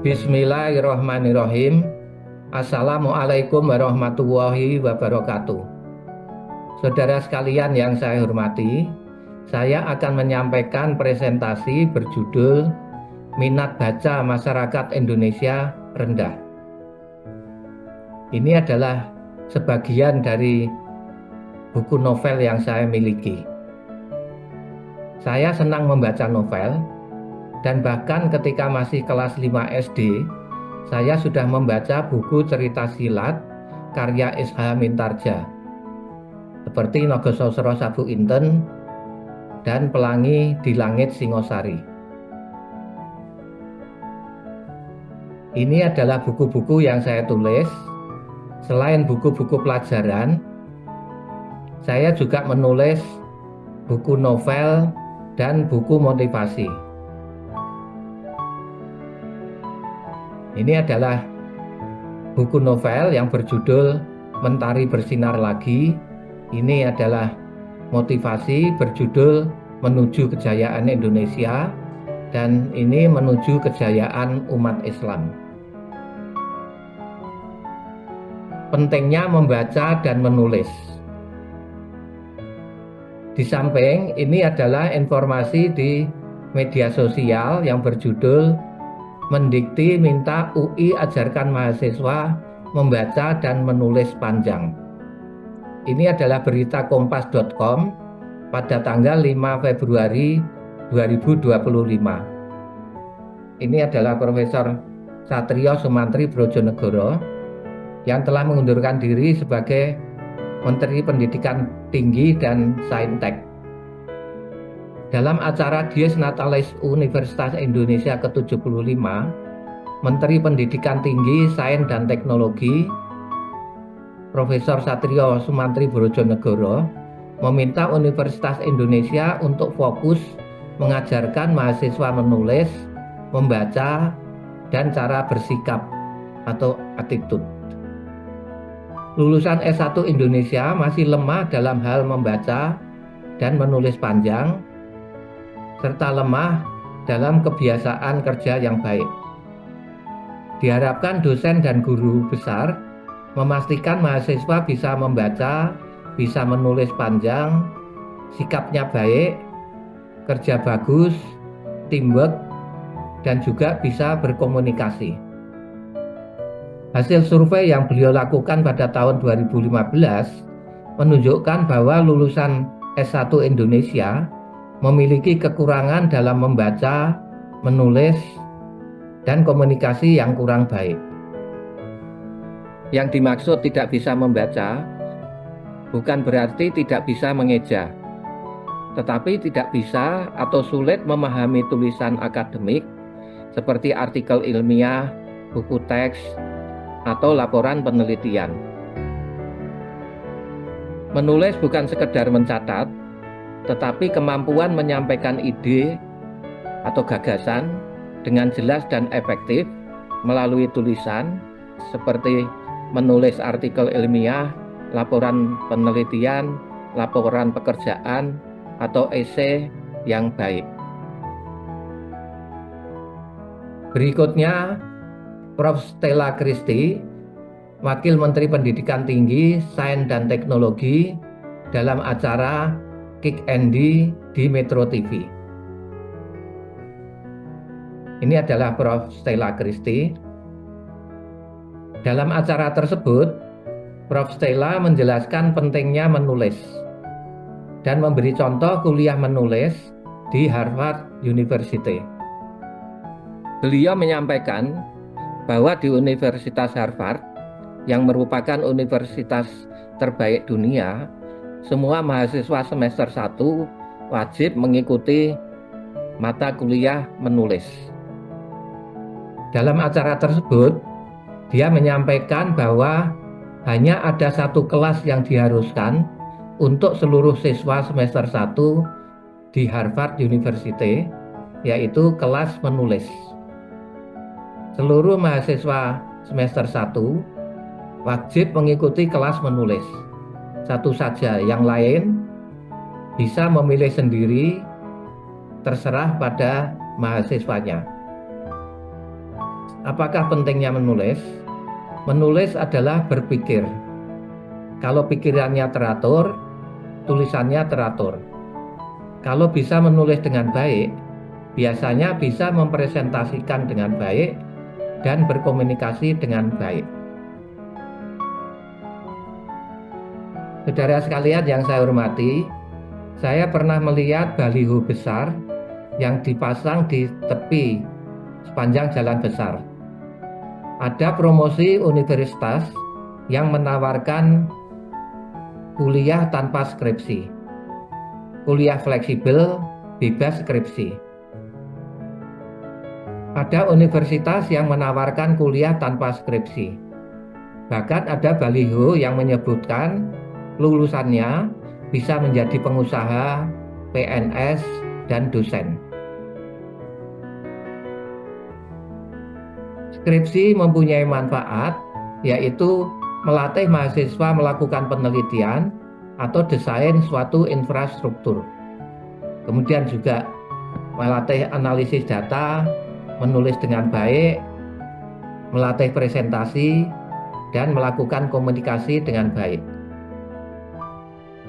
Bismillahirrahmanirrahim. Assalamualaikum warahmatullahi wabarakatuh. Saudara sekalian yang saya hormati, saya akan menyampaikan presentasi berjudul Minat Baca Masyarakat Indonesia Rendah. Ini adalah sebagian dari buku novel yang saya miliki. Saya senang membaca novel, dan bahkan ketika masih kelas 5 SD, saya sudah membaca buku cerita silat karya Isha Mintarja, seperti Nogososro Sabu Inten dan Pelangi di Langit Singosari. Ini adalah buku-buku yang saya tulis. Selain buku-buku pelajaran, saya juga menulis buku novel dan buku motivasi. Ini adalah buku novel yang berjudul Mentari Bersinar Lagi. Ini adalah motivasi berjudul Menuju Kejayaan Indonesia, dan ini menuju kejayaan umat Islam. Pentingnya membaca dan menulis. Di samping ini adalah informasi di media sosial yang berjudul Mendikti minta UI ajarkan mahasiswa membaca dan menulis panjang. Ini adalah berita kompas.com pada tanggal 5 Februari 2025. Ini adalah Profesor Satrio Sumantri Brojonegoro yang telah mengundurkan diri sebagai Menteri Pendidikan Tinggi dan Saintek. Dalam acara Dies Natalis Universitas Indonesia ke-75, Menteri Pendidikan Tinggi, Sains dan Teknologi, Profesor Satrio Sumantri Brojonegoro, meminta Universitas Indonesia untuk fokus mengajarkan mahasiswa menulis, membaca, dan cara bersikap atau attitude. Lulusan S1 Indonesia masih lemah dalam hal membaca dan menulis panjang, serta lemah dalam kebiasaan kerja yang baik. Diharapkan dosen dan guru besar memastikan mahasiswa bisa membaca, bisa menulis panjang, sikapnya baik, kerja bagus, teamwork, dan juga bisa berkomunikasi. Hasil survei yang beliau lakukan pada tahun 2015 menunjukkan bahwa lulusan S1 Indonesia memiliki kekurangan dalam membaca, menulis, dan komunikasi yang kurang baik. Yang dimaksud tidak bisa membaca bukan berarti tidak bisa mengeja, tetapi tidak bisa atau sulit memahami tulisan akademik seperti artikel ilmiah, buku teks, atau laporan penelitian. Menulis bukan sekedar mencatat, tetapi kemampuan menyampaikan ide atau gagasan dengan jelas dan efektif melalui tulisan seperti menulis artikel ilmiah, laporan penelitian, laporan pekerjaan, atau esai yang baik. Berikutnya, Prof. Stella Christy, Wakil Menteri Pendidikan Tinggi, Sains dan Teknologi, dalam acara Kick Andy di Metro TV. Ini adalah Prof. Stella Christy. Dalam acara tersebut, Prof. Stella menjelaskan pentingnya menulis dan memberi contoh kuliah menulis di Harvard University. Beliau menyampaikan bahwa di Universitas Harvard, yang merupakan universitas terbaik dunia, semua mahasiswa semester 1 wajib mengikuti mata kuliah menulis. Dalam acara tersebut, dia menyampaikan bahwa hanya ada satu kelas yang diharuskan untuk seluruh siswa semester 1 di Harvard University, yaitu kelas menulis. Seluruh mahasiswa semester 1 wajib mengikuti kelas menulis. Satu saja, yang lain bisa memilih sendiri, terserah pada mahasiswanya. Apakah pentingnya menulis? Menulis adalah berpikir. Kalau pikirannya teratur, tulisannya teratur. Kalau bisa menulis dengan baik, biasanya bisa mempresentasikan dengan baik dan berkomunikasi dengan baik. Saudara sekalian yang saya hormati, saya pernah melihat baliho besar yang dipasang di tepi sepanjang jalan besar. Ada promosi universitas yang menawarkan kuliah tanpa skripsi, kuliah fleksibel, bebas skripsi. Ada universitas yang menawarkan kuliah tanpa skripsi. Bahkan ada baliho yang menyebutkan lulusannya bisa menjadi pengusaha, PNS, dan dosen. Skripsi mempunyai manfaat, yaitu melatih mahasiswa melakukan penelitian atau desain suatu infrastruktur. Kemudian juga melatih analisis data, menulis dengan baik, melatih presentasi, dan melakukan komunikasi dengan baik.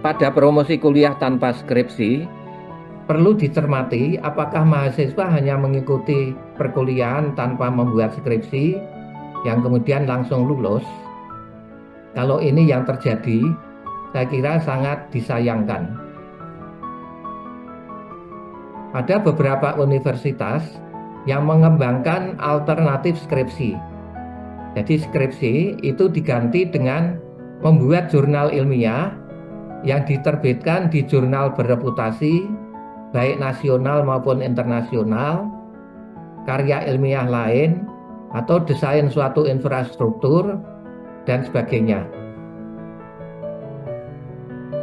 Pada promosi kuliah tanpa skripsi, perlu dicermati apakah mahasiswa hanya mengikuti perkuliahan tanpa membuat skripsi yang kemudian langsung lulus. Kalau ini yang terjadi, saya kira sangat disayangkan. Ada beberapa universitas yang mengembangkan alternatif skripsi. Jadi skripsi itu diganti dengan membuat jurnal ilmiah yang diterbitkan di jurnal bereputasi baik nasional maupun internasional, karya ilmiah lain, atau desain suatu infrastruktur, dan sebagainya.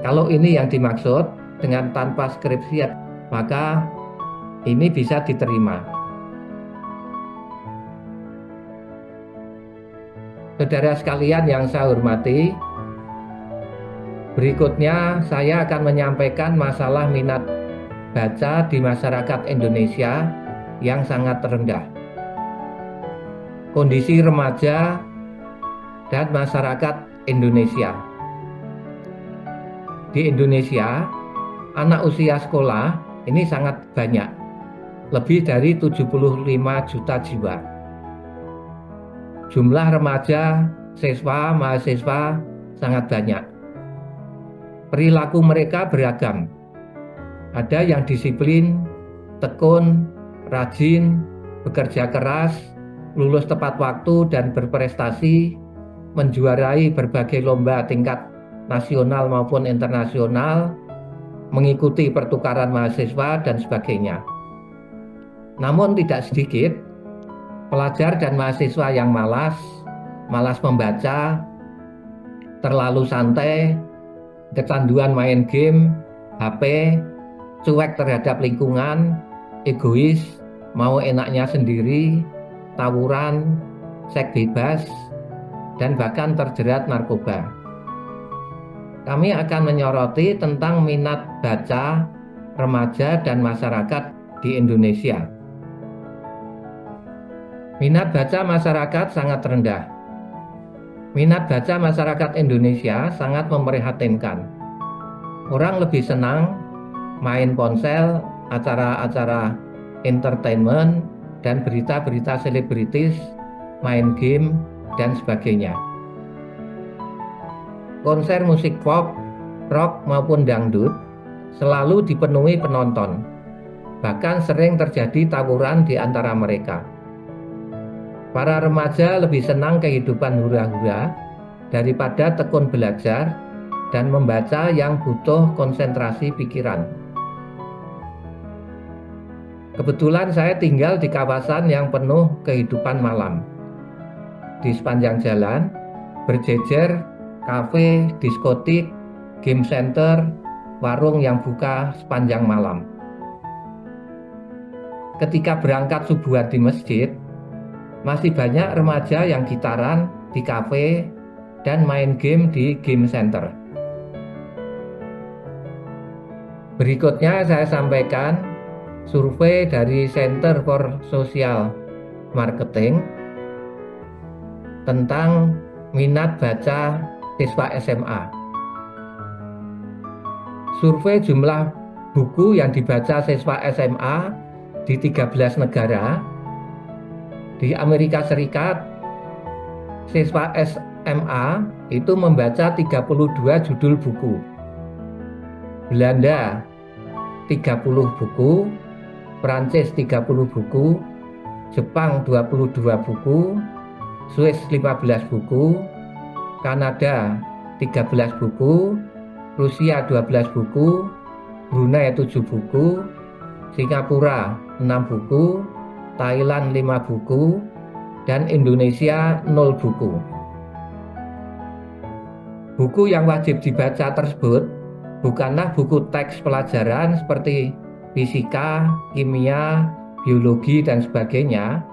Kalau ini yang dimaksud dengan tanpa skripsi, maka ini bisa diterima. Saudara sekalian yang saya hormati, berikutnya saya akan menyampaikan masalah minat baca di masyarakat Indonesia yang sangat rendah. Kondisi remaja dan masyarakat Indonesia. Di Indonesia, anak usia sekolah ini sangat banyak, lebih dari 75 juta jiwa. Jumlah remaja, siswa, mahasiswa sangat banyak. Perilaku mereka beragam. Ada yang disiplin, tekun, rajin, bekerja keras, lulus tepat waktu dan berprestasi, menjuarai berbagai lomba tingkat nasional maupun internasional, mengikuti pertukaran mahasiswa dan sebagainya. Namun tidak sedikit pelajar dan mahasiswa yang malas membaca, terlalu santai, kecanduan main game, HP, cuek terhadap lingkungan, egois, mau enaknya sendiri, tawuran, seks bebas, dan bahkan terjerat narkoba. Kami akan menyoroti tentang minat baca remaja dan masyarakat di Indonesia. Minat baca masyarakat sangat rendah. Minat baca masyarakat Indonesia sangat memprihatinkan. Orang lebih senang main ponsel, acara-acara entertainment, dan berita-berita selebritis, main game, dan sebagainya. Konser musik pop, rock maupun dangdut selalu dipenuhi penonton. Bahkan sering terjadi tawuran di antara mereka. Para remaja lebih senang kehidupan hura-hura daripada tekun belajar dan membaca yang butuh konsentrasi pikiran. Kebetulan saya tinggal di kawasan yang penuh kehidupan malam. Di sepanjang jalan, berjejer kafe, diskotik, game center, warung yang buka sepanjang malam. Ketika berangkat subuhan di masjid, masih banyak remaja yang gitaran di kafe dan main game di game center. Berikutnya saya sampaikan survei dari Center for Social Marketing tentang minat baca siswa SMA. Survei jumlah buku yang dibaca siswa SMA di 13 negara. Di Amerika Serikat, siswa SMA itu membaca 32 judul buku. Belanda 30 buku, Prancis 30 buku, Jepang 22 buku, Swiss 15 buku, Kanada 13 buku, Rusia 12 buku, Brunei 7 buku, Singapura 6 buku, Thailand 5 buku, dan Indonesia 0 buku. Buku yang wajib dibaca tersebut bukanlah buku teks pelajaran seperti fisika, kimia, biologi, dan sebagainya,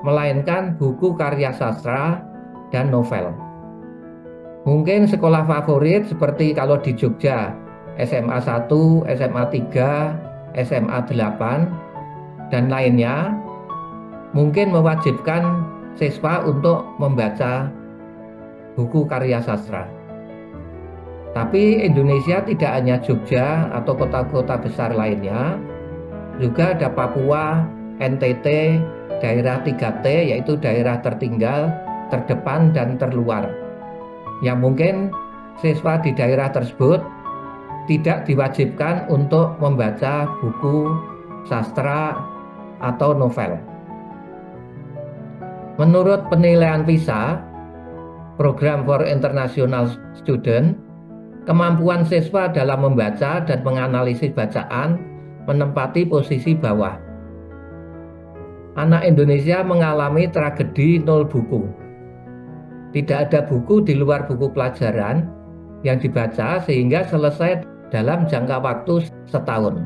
melainkan buku karya sastra dan novel. Mungkin sekolah favorit seperti kalau di Jogja, SMA 1, SMA 3, SMA 8, dan lainnya, mungkin mewajibkan siswa untuk membaca buku karya sastra. Tapi Indonesia tidak hanya Jogja atau kota-kota besar lainnya, juga ada Papua, NTT, daerah 3T yaitu daerah tertinggal, terdepan, dan terluar. Yang mungkin siswa di daerah tersebut tidak diwajibkan untuk membaca buku sastra atau novel. Menurut penilaian PISA, Program for International Student, kemampuan siswa dalam membaca dan menganalisis bacaan menempati posisi bawah. Anak Indonesia mengalami tragedi 0 buku. Tidak ada buku di luar buku pelajaran yang dibaca sehingga selesai dalam jangka waktu setahun.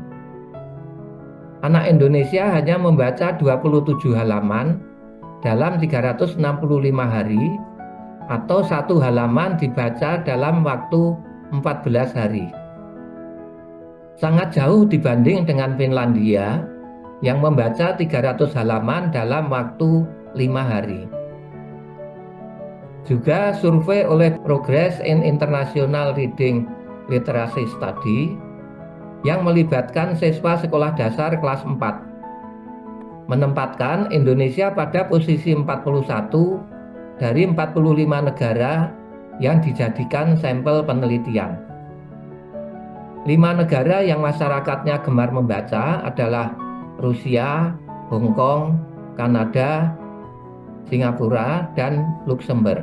Anak Indonesia hanya membaca 27 halaman dalam 365 hari atau 1 halaman dibaca dalam waktu 14 hari. Sangat jauh dibanding dengan Finlandia yang membaca 300 halaman dalam waktu 5 hari. Juga survei oleh Progress in International Reading Literacy Study yang melibatkan siswa sekolah dasar kelas 4 menempatkan Indonesia pada posisi 41 dari 45 negara yang dijadikan sampel penelitian. 5 negara yang masyarakatnya gemar membaca adalah Rusia, Hong Kong, Kanada, Singapura, dan Luxembourg.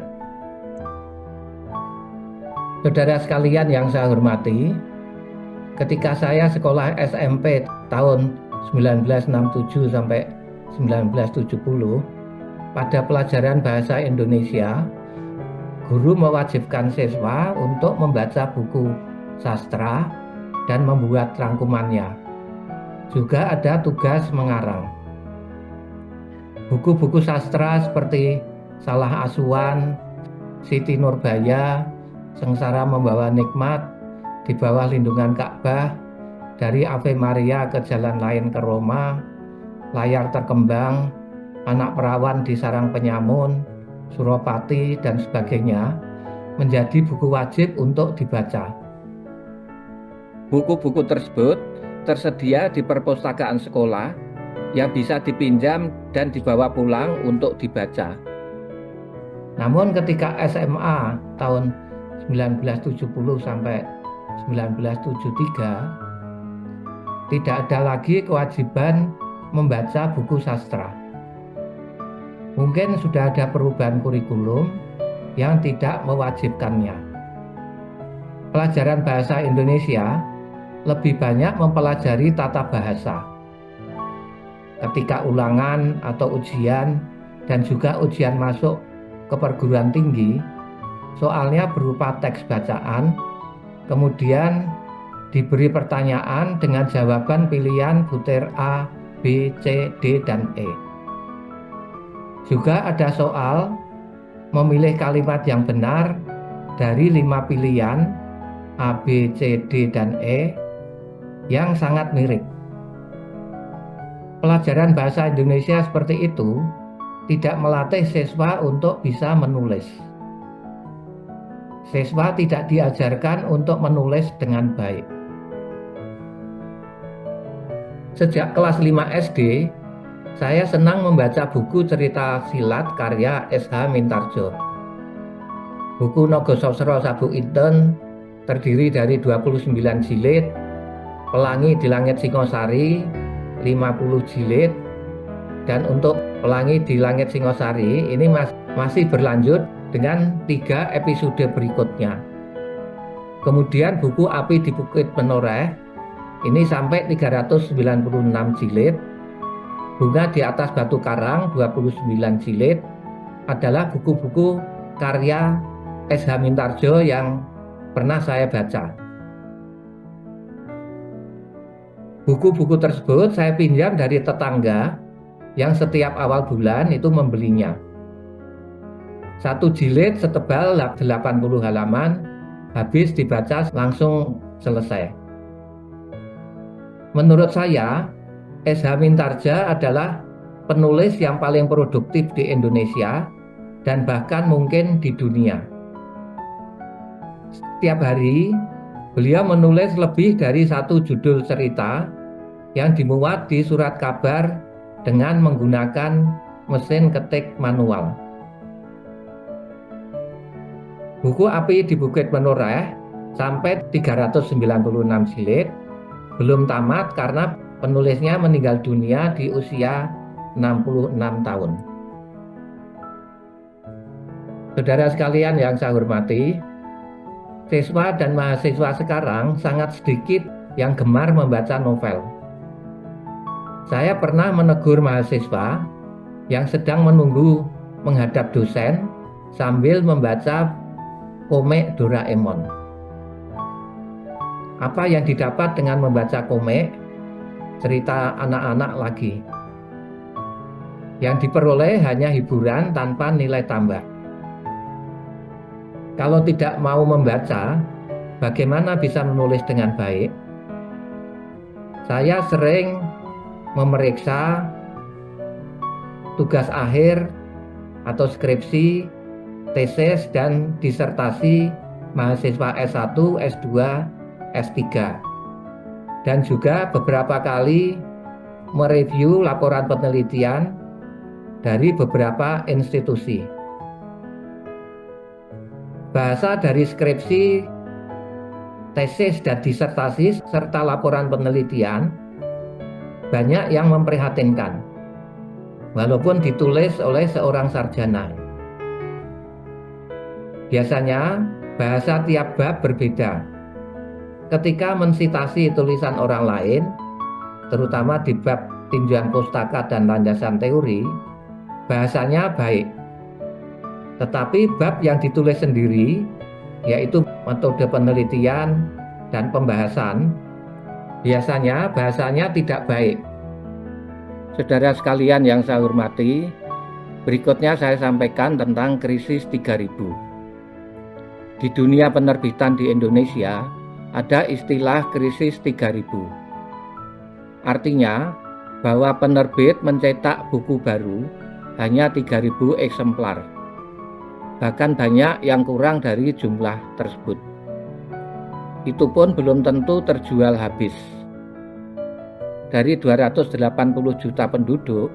Saudara sekalian yang saya hormati, ketika saya sekolah SMP tahun 1967 sampai 1970, pada pelajaran bahasa Indonesia, guru mewajibkan siswa untuk membaca buku sastra dan membuat rangkumannya. Juga ada tugas mengarang. Buku-buku sastra seperti Salah Asuhan, Siti Nurbaya, Sengsara Membawa Nikmat, Di Bawah Lindungan Ka'bah, Dari Ave Maria ke Jalan Lain ke Roma, Layar Terkembang, Anak Perawan di Sarang Penyamun, Suropati, dan sebagainya menjadi buku wajib untuk dibaca. Buku-buku tersebut tersedia di perpustakaan sekolah yang bisa dipinjam dan dibawa pulang untuk dibaca. Namun ketika SMA tahun 1970 sampai 1973, tidak ada lagi kewajiban membaca buku sastra. Mungkin sudah ada perubahan kurikulum yang tidak mewajibkannya. Pelajaran bahasa Indonesia lebih banyak mempelajari tata bahasa. Ketika ulangan atau ujian dan juga ujian masuk ke perguruan tinggi, soalnya berupa teks bacaan, kemudian diberi pertanyaan dengan jawaban pilihan butir A, B, C, D, dan E. Juga ada soal memilih kalimat yang benar dari 5 pilihan A, B, C, D, dan E yang sangat mirip. Pelajaran bahasa Indonesia seperti itu tidak melatih siswa untuk bisa menulis. Siswa tidak diajarkan untuk menulis dengan baik. Sejak kelas 5 SD, saya senang membaca buku cerita silat karya S.H. Mintarjo. Buku Nogososro Sabuk Inten terdiri dari 29 jilid, Pelangi di Langit Singosari 50 jilid, dan untuk Pelangi di Langit Singosari ini masih berlanjut dengan 3 episode berikutnya. Kemudian buku Api di Bukit Menoreh ini sampai 396 jilid. Bunga di Atas Batu Karang 29 jilid adalah buku-buku karya S.H. Mintarjo yang pernah saya baca. Buku-buku tersebut saya pinjam dari tetangga yang setiap awal bulan itu membelinya. 1 jilid setebal 80 halaman, habis dibaca langsung selesai. Menurut saya, S.H. Mintarja adalah penulis yang paling produktif di Indonesia dan bahkan mungkin di dunia. Setiap hari, beliau menulis lebih dari 1 judul cerita yang dimuat di surat kabar dengan menggunakan mesin ketik manual. Buku Api di Bukit Menoreh sampai 396 jilid belum tamat karena penulisnya meninggal dunia di usia 66 tahun. Saudara sekalian yang saya hormati, siswa dan mahasiswa sekarang sangat sedikit yang gemar membaca novel. Saya pernah menegur mahasiswa yang sedang menunggu menghadap dosen sambil membaca komik Doraemon. Apa yang didapat dengan membaca komik cerita anak-anak lagi? Yang diperoleh hanya hiburan tanpa nilai tambah. Kalau tidak mau membaca, bagaimana bisa menulis dengan baik? Saya sering memeriksa tugas akhir atau skripsi, tesis, dan disertasi mahasiswa S1, S2, S3. Dan juga beberapa kali mereview laporan penelitian dari beberapa institusi. Bahasa dari skripsi, tesis, dan disertasi serta laporan penelitian banyak yang memprihatinkan, walaupun ditulis oleh seorang sarjana. Biasanya bahasa tiap bab berbeda. Ketika mensitasi tulisan orang lain, terutama di bab tinjauan pustaka dan landasan teori, bahasanya baik. Tetapi bab yang ditulis sendiri, yaitu metode penelitian dan pembahasan, biasanya bahasanya tidak baik. Saudara sekalian yang saya hormati, berikutnya saya sampaikan tentang krisis 3000. Di dunia penerbitan di Indonesia, ada istilah krisis 3000. Artinya bahwa penerbit mencetak buku baru hanya 3000 eksemplar. Bahkan banyak yang kurang dari jumlah tersebut. Itu pun belum tentu terjual habis. Dari 280 juta penduduk,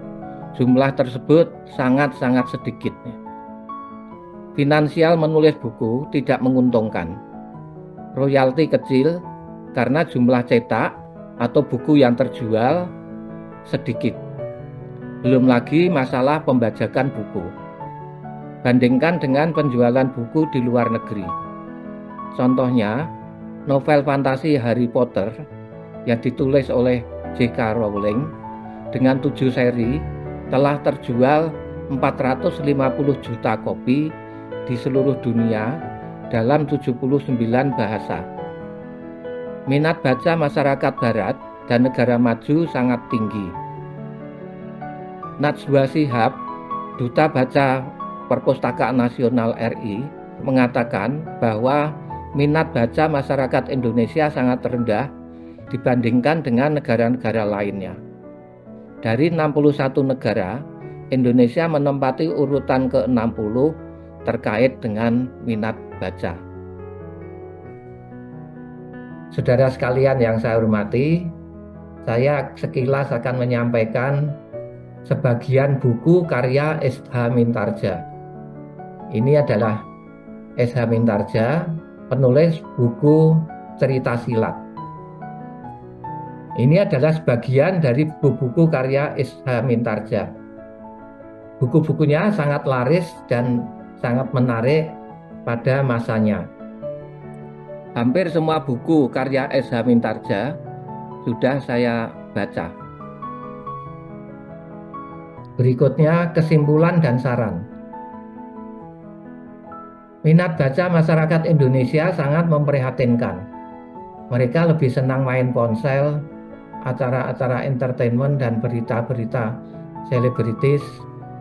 jumlah tersebut sangat-sangat sedikit. Finansial menulis buku tidak menguntungkan. Royalti kecil karena jumlah cetak atau buku yang terjual sedikit. Belum lagi masalah pembajakan buku. Bandingkan dengan penjualan buku di luar negeri. Contohnya, novel fantasi Harry Potter yang ditulis oleh J.K. Rowling dengan 7 seri telah terjual 450 juta kopi di seluruh dunia dalam 79 bahasa. Minat baca masyarakat barat dan negara maju sangat tinggi. Najwa Shihab, Duta Baca Perpustakaan Nasional RI, mengatakan bahwa minat baca masyarakat Indonesia sangat rendah dibandingkan dengan negara-negara lainnya. Dari 61 negara, Indonesia menempati urutan ke-60 terkait dengan minat baca. Saudara sekalian yang saya hormati, saya sekilas akan menyampaikan sebagian buku karya S.H. Mintardja. Ini adalah S.H. Mintardja, penulis buku cerita silat. Ini adalah sebagian dari buku-buku karya S.H. Mintardja. Buku-bukunya sangat laris dan sangat menarik pada masanya. Hampir semua buku karya S.H. Mintardja sudah saya baca. Berikutnya kesimpulan dan saran. Minat baca masyarakat Indonesia sangat memprihatinkan. Mereka lebih senang main ponsel, acara-acara entertainment dan berita-berita selebritis,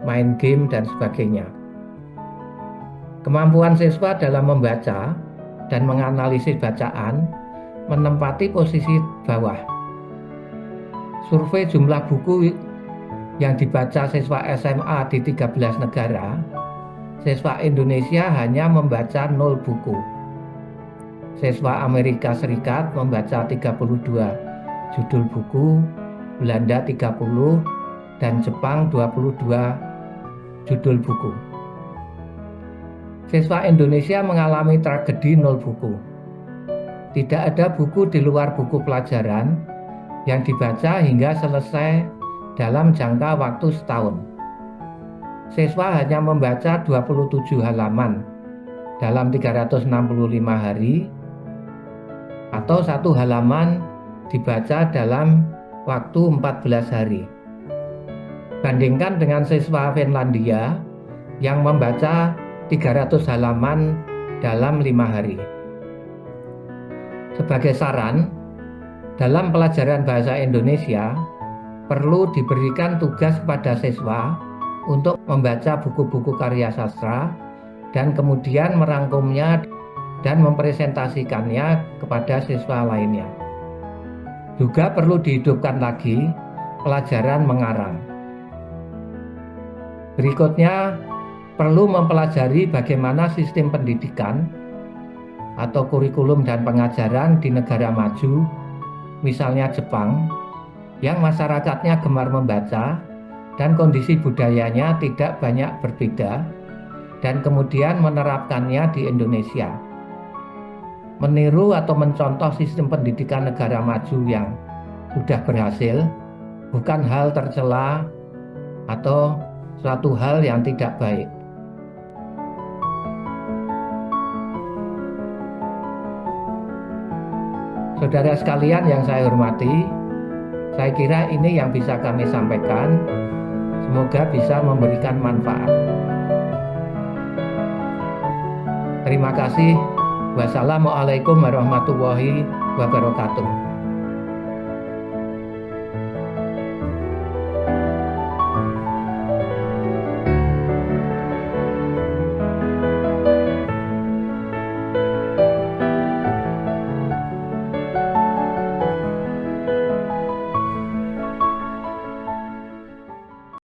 main game dan sebagainya. Kemampuan siswa dalam membaca dan menganalisis bacaan menempati posisi bawah. Survei jumlah buku yang dibaca siswa SMA di 13 negara, siswa Indonesia hanya membaca 0 buku. Siswa Amerika Serikat membaca 32 judul buku, Belanda 30, dan Jepang 22 judul buku. Siswa Indonesia mengalami tragedi 0 buku. Tidak ada buku di luar buku pelajaran yang dibaca hingga selesai dalam jangka waktu setahun. Siswa hanya membaca 27 halaman dalam 365 hari atau 1 halaman dibaca dalam waktu 14 hari. Bandingkan dengan siswa Finlandia yang membaca 300 halaman dalam 5 hari. Sebagai saran, dalam pelajaran bahasa Indonesia perlu diberikan tugas kepada siswa untuk membaca buku-buku karya sastra dan kemudian merangkumnya dan mempresentasikannya kepada siswa lainnya. Juga perlu dihidupkan lagi pelajaran mengarang. Berikutnya, perlu mempelajari bagaimana sistem pendidikan atau kurikulum dan pengajaran di negara maju, misalnya Jepang, yang masyarakatnya gemar membaca dan kondisi budayanya tidak banyak berbeda, dan kemudian menerapkannya di Indonesia. Meniru atau mencontoh sistem pendidikan negara maju yang sudah berhasil bukan hal tercela atau suatu hal yang tidak baik. Saudara sekalian yang saya hormati, saya kira ini yang bisa kami sampaikan. Semoga bisa memberikan manfaat. Terima kasih. Wassalamualaikum warahmatullahi wabarakatuh.